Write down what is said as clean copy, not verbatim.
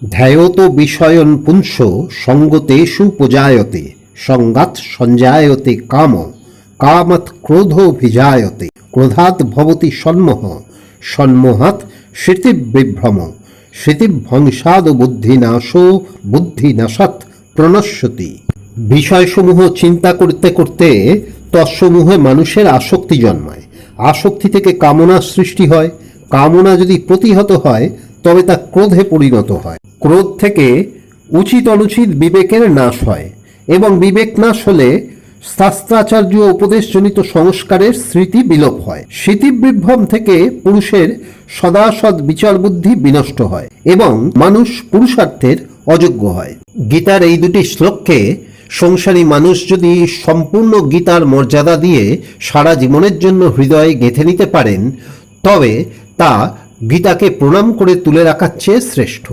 ধ্যায়ত বিষয়ন পুংস সঙ্গতেষু পূজায়তে সঙ্গাৎ সঞ্জায়তে কাম কামাৎ ক্রোধোভিজায়তে ক্রোধাৎ ভবতি সন্মোহ সন্মোহাৎ স্মৃতিবিভ্রম স্মৃতিভ্রংসাদ বুদ্ধিনাশো বুদ্ধিনাশাৎ প্রণশ্যতি। বিষয়সমূহ চিন্তা করতে করতে তৎসমূহে মানুষের আসক্তি জন্মায়। আসক্তি থেকে কামনা সৃষ্টি হয়। কামনা যদি প্রতিহত হয় তবে তা ক্রোধে পরিণত হয়। ক্রোধ থেকে উচিত অনুচিত বিবেকের নাশ হয় এবং বিবেক নাশ হলে শাস্ত্রাচার্য উপদেশজনিত সংস্কারের স্মৃতি বিলোপ হয়। স্মৃতিবিভ্রম থেকে পুরুষের সদাসৎ বিচার বুদ্ধি বিনষ্ট হয় এবং মানুষ পুরুষার্থের অযোগ্য হয়। গীতার এই দুটি শ্লোককে সংসারী মানুষ যদি সম্পূর্ণ গীতার মর্যাদা দিয়ে সারা জীবনের জন্য হৃদয়ে গেঁথে নিতে পারেন তবে তা গীতাকে প্রণাম করে তুলে রাখার চেয়ে শ্রেষ্ঠ।